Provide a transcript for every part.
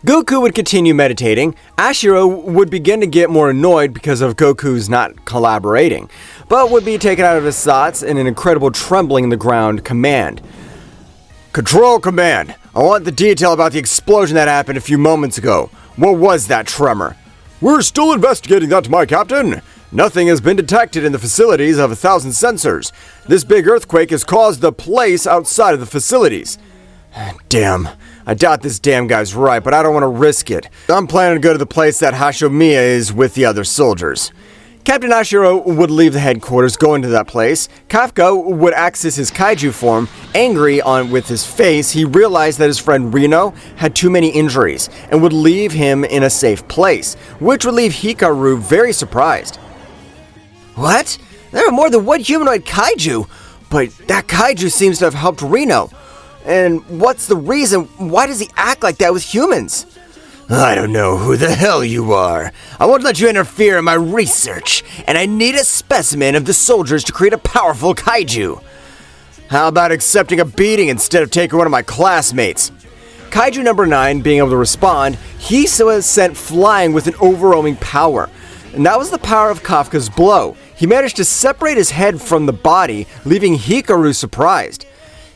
Goku would continue meditating. Ashiro would begin to get more annoyed because of Goku's not collaborating, but would be taken out of his thoughts in an incredible trembling in the ground command. Control command! I want the detail about the explosion that happened a few moments ago. What was that tremor? We're still investigating that, my captain. Nothing has been detected in the facilities of 1,000 sensors. This big earthquake has caused the place outside of the facilities. Damn. I doubt this damn guy's right, but I don't want to risk it. I'm planning to go to the place that Hashimoto is with the other soldiers. Captain Ashiro would leave the headquarters, go into that place. Kafka would access his kaiju form. Angry with his face, he realized that his friend Reno had too many injuries and would leave him in a safe place, which would leave Hikaru very surprised. What? There are more than one humanoid kaiju, but that kaiju seems to have helped Reno. And what's the reason? Why does he act like that with humans? I don't know who the hell you are. I won't let you interfere in my research, and I need a specimen of the soldiers to create a powerful kaiju. How about accepting a beating instead of taking one of my classmates? Kaiju number 9, being able to respond, he was sent flying with an overwhelming power. And that was the power of Kafka's blow. He managed to separate his head from the body, leaving Hikaru surprised.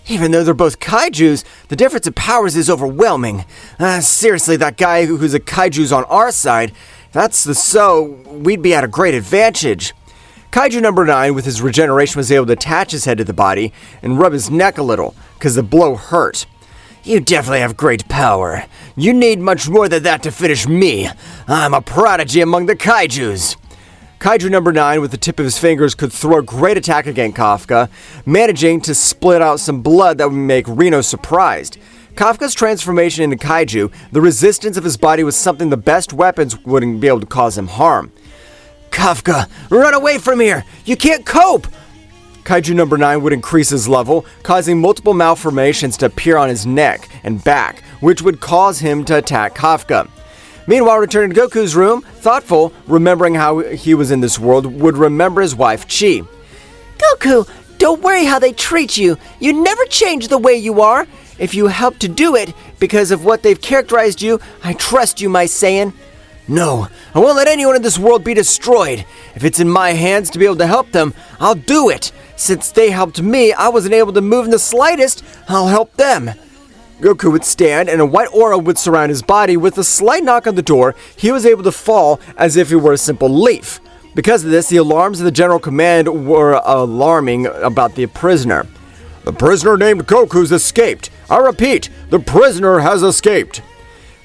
Even though they're both kaijus, the difference in powers is overwhelming. Seriously, that guy who's a kaiju's on our side, we'd be at a great advantage. Kaiju number 9, with his regeneration, was able to attach his head to the body and rub his neck a little, because the blow hurt. You definitely have great power. You need much more than that to finish me. I'm a prodigy among the kaijus. Kaiju number 9, with the tip of his fingers, could throw a great attack against Kafka, managing to split out some blood that would make Reno surprised. Kafka's transformation into Kaiju, the resistance of his body was something the best weapons wouldn't be able to cause him harm. Kafka, run away from here! You can't cope! Kaiju number 9 would increase his level, causing multiple malformations to appear on his neck and back, which would cause him to attack Kafka. Meanwhile, returning to Goku's room, thoughtful, remembering how he was in this world, would remember his wife, Chi. Goku, don't worry how they treat you. You never change the way you are. If you help to do it, because of what they've characterized you, I trust you, my Saiyan. No, I won't let anyone in this world be destroyed. If it's in my hands to be able to help them, I'll do it. Since they helped me, I wasn't able to move in the slightest, I'll help them. Goku would stand, and a white aura would surround his body. With a slight knock on the door, he was able to fall as if he were a simple leaf. Because of this, the alarms of the General Command were alarming about the prisoner. The prisoner named Goku's escaped. I repeat, the prisoner has escaped.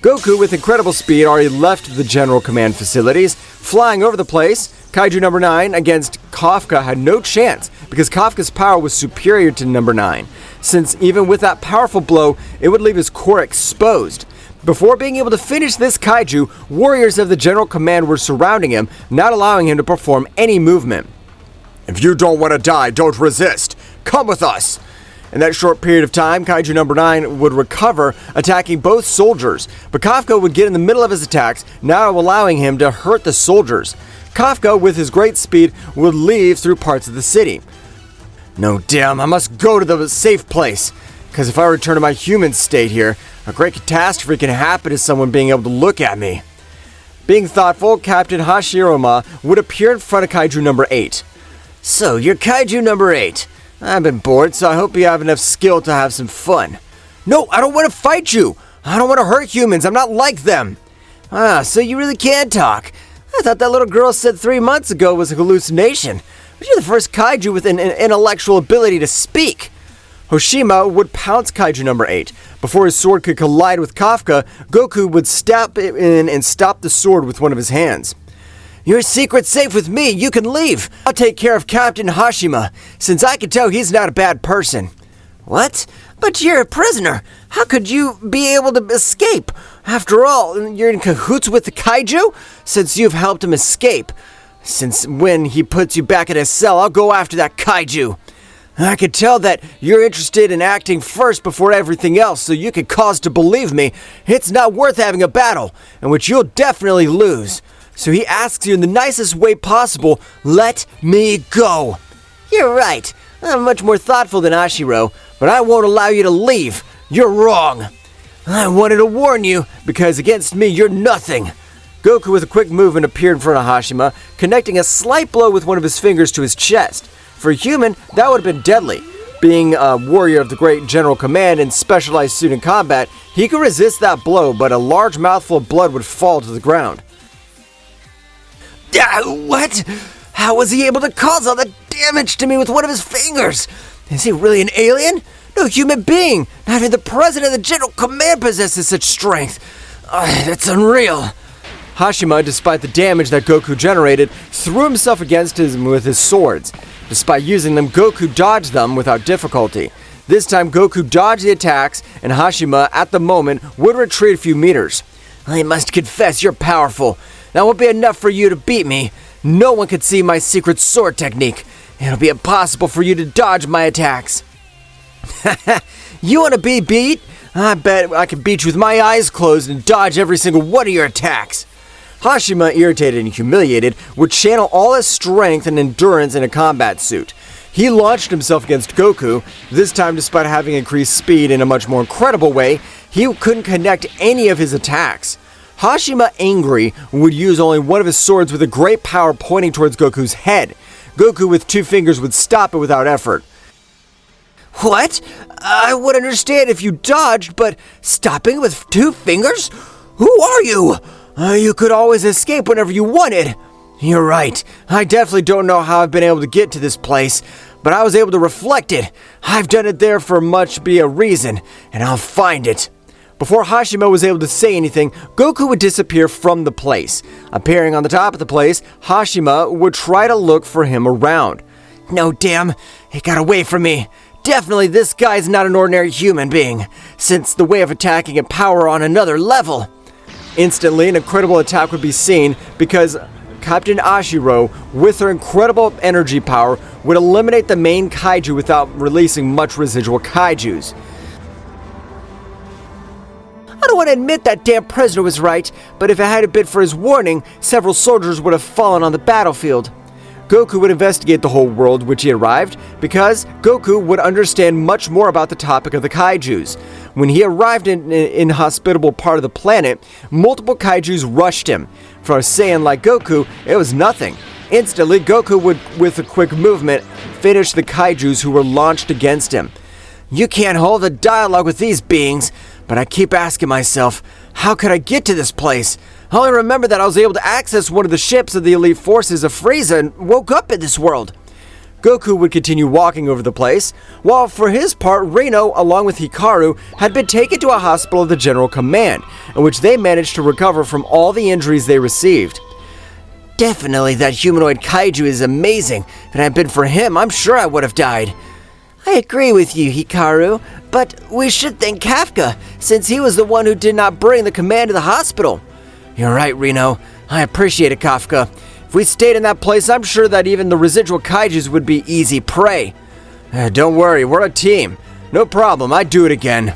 Goku, with incredible speed, already left the General Command facilities, flying over the place. Kaiju number 9 against Kafka had no chance because Kafka's power was superior to number 9, since even with that powerful blow, it would leave his core exposed. Before being able to finish this kaiju, warriors of the General Command were surrounding him, not allowing him to perform any movement. If you don't want to die, don't resist. Come with us. In that short period of time, Kaiju number 9 would recover, attacking both soldiers, but Kafka would get in the middle of his attacks, now allowing him to hurt the soldiers. Kafka, with his great speed, would leave through parts of the city. No, damn, I must go to the safe place, because if I return to my human state here, a great catastrophe can happen to someone being able to look at me. Being thoughtful, Captain Hashirama would appear in front of Kaiju number 8. So, you're Kaiju number 8. I've been bored, so I hope you have enough skill to have some fun. No, I don't want to fight you. I don't want to hurt humans. I'm not like them. So you really can talk. I thought that little girl said 3 months ago was a hallucination. But you're the first kaiju with an intellectual ability to speak. Hoshima would pounce Kaiju number 8. Before his sword could collide with Kafka, Goku would step in and stop the sword with one of his hands. Your secret's safe with me. You can leave. I'll take care of Captain Hashima, since I can tell he's not a bad person. What? But you're a prisoner. How could you be able to escape? After all, you're in cahoots with the kaiju? Since you've helped him escape. Since when he puts you back in his cell, I'll go after that kaiju. I could tell that you're interested in acting first before everything else, so you could cause to believe me it's not worth having a battle, in which you'll definitely lose. So he asks you in the nicest way possible, let me go. You're right. I'm much more thoughtful than Ashiro, but I won't allow you to leave. You're wrong. I wanted to warn you, because against me, you're nothing. Goku, with a quick movement, appeared in front of Hashima, connecting a slight blow with one of his fingers to his chest. For a human, that would have been deadly. Being a warrior of the great General Command and specialized suit in combat, he could resist that blow, but a large mouthful of blood would fall to the ground. What? How was he able to cause all that damage to me with one of his fingers? Is he really an alien? No human being, not even the president of the General Command possesses such strength. That's unreal. Hashima, despite the damage that Goku generated, threw himself against him with his swords. Despite using them, Goku dodged them without difficulty. This time, Goku dodged the attacks, and Hashima, at the moment, would retreat a few meters. I must confess, you're powerful. That won't be enough for you to beat me. No one can see my secret sword technique. It'll be impossible for you to dodge my attacks. You want to be beat? I bet I can beat you with my eyes closed and dodge every single one of your attacks. Hashima, irritated and humiliated, would channel all his strength and endurance in a combat suit. He launched himself against Goku. This time, despite having increased speed in a much more incredible way, he couldn't connect any of his attacks. Hashima, angry, would use only one of his swords with a great power pointing towards Goku's head. Goku, with 2 fingers, would stop it without effort. What? I would understand if you dodged, but stopping with 2 fingers? Who are you? You could always escape whenever you wanted. You're right. I definitely don't know how I've been able to get to this place, but I was able to reflect it. I've done it there for much be a reason, and I'll find it. Before Hashima was able to say anything, Goku would disappear from the place. Appearing on the top of the place, Hashima would try to look for him around. No, damn, he got away from me. Definitely this guy's not an ordinary human being, since the way of attacking and power on another level. Instantly, an incredible attack would be seen because Captain Ashiro, with her incredible energy power, would eliminate the main kaiju without releasing much residual kaijus. I don't want to admit that damn president was right, but if it hadn't been for his warning, several soldiers would have fallen on the battlefield. Goku would investigate the whole world which he arrived, because Goku would understand much more about the topic of the kaijus. When he arrived in an inhospitable part of the planet, multiple kaijus rushed him. For a Saiyan like Goku, it was nothing. Instantly, Goku would, with a quick movement, finish the kaijus who were launched against him. You can't hold a dialogue with these beings, but I keep asking myself, how could I get to this place? I only remember that I was able to access one of the ships of the elite forces of Frieza and woke up in this world. Goku would continue walking over the place, while for his part, Reno, along with Hikaru, had been taken to a hospital of the General Command, in which they managed to recover from all the injuries they received. Definitely that humanoid kaiju is amazing. If it hadn't been for him, I'm sure I would have died. I agree with you, Hikaru, but we should thank Kafka, since he was the one who did not bring the command to the hospital. You're right, Reno. I appreciate it, Kafka. If we stayed in that place, I'm sure that even the residual kaijus would be easy prey. Don't worry, we're a team. No problem, I'd do it again.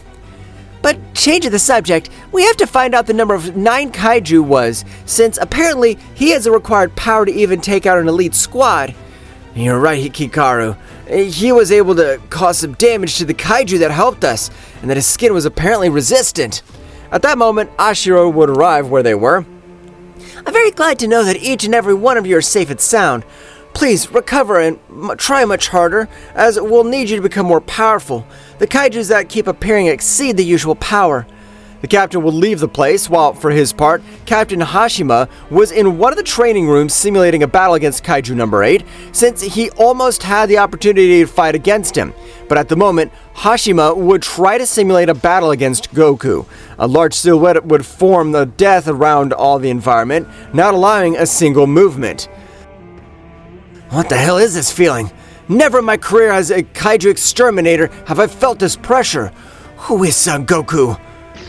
But changing the subject, we have to find out the number of 9 kaiju was, since apparently he has the required power to even take out an elite squad. You're right, Hikaru. He was able to cause some damage to the kaiju that helped us, and that his skin was apparently resistant. At that moment, Ashiro would arrive where they were. I'm very glad to know that each and every one of you are safe and sound. Please recover and try much harder, as we'll need you to become more powerful. The kaijus that keep appearing exceed the usual power. The captain will leave the place, while, for his part, Captain Hashima was in one of the training rooms simulating a battle against Kaiju number 8, since he almost had the opportunity to fight against him. But at the moment, Hashima would try to simulate a battle against Goku. A large silhouette would form the death around all the environment, not allowing a single movement. What the hell is this feeling? Never in my career as a Kaiju exterminator have I felt this pressure. Who is Son Goku?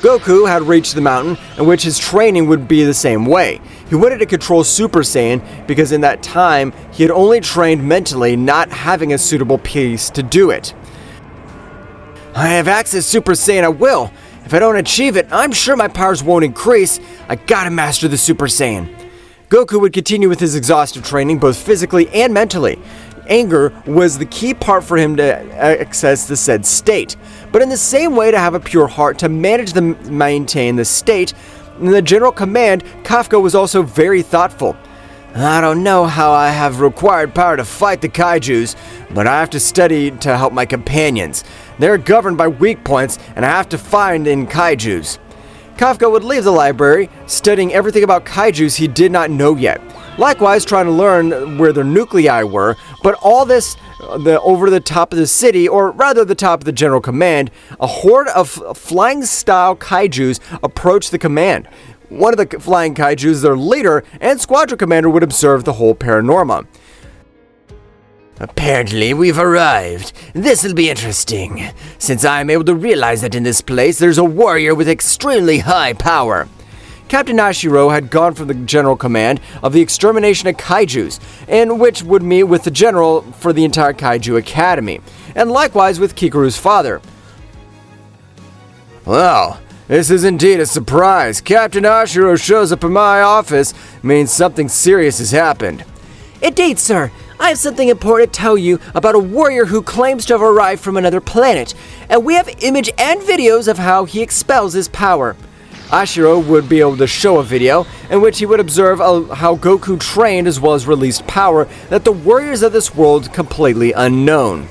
Goku had reached the mountain, in which his training would be the same way. He wanted to control Super Saiyan, because in that time, he had only trained mentally, not having a suitable piece to do it. I have access to Super Saiyan, I will. If I don't achieve it, I'm sure my powers won't increase. I gotta master the Super Saiyan. Goku would continue with his exhaustive training, both physically and mentally. anger was the key part for him to access the said state. But in the same way, to have a pure heart to maintain the state, in the general command, Kafka was also very thoughtful. I don't know how I have required power to fight the Kaijus, but I have to study to help my companions. They're governed by weak points, and I have to find in Kaijus. Kafka would leave the library, studying everything about Kaijus he did not know yet. Likewise, trying to learn where their nuclei were, but all this over the top of the city, or rather the top of the general command, a horde of flying-style Kaijus approached the command. One of the flying Kaijus, their leader and squadron commander, would observe the whole panorama. Apparently, we've arrived. This'll be interesting, since I am able to realize that in this place there's a warrior with extremely high power. Captain Ashiro had gone from the general command of the extermination of Kaijus, in which would meet with the general for the entire Kaiju Academy, and likewise with Kikuru's father. Well, this is indeed a surprise. Captain Ashiro shows up in my office means something serious has happened. Indeed, sir. I have something important to tell you about a warrior who claims to have arrived from another planet, and we have image and videos of how he expels his power. Ashiro would be able to show a video in which he would observe how Goku trained as well as released power that the warriors of this world completely unknown.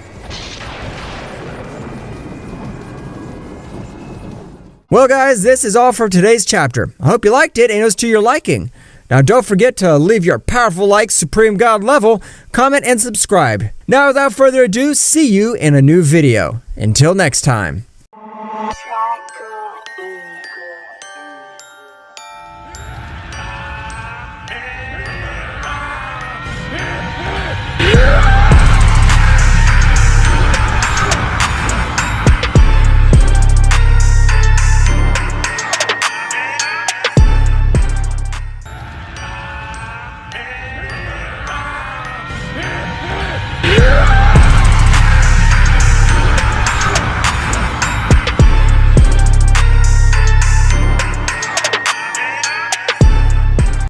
Well guys, this is all for today's chapter. I hope you liked it and it was to your liking. Now don't forget to leave your powerful like Supreme God level, comment and subscribe. Now without further ado, see you in a new video. Until next time.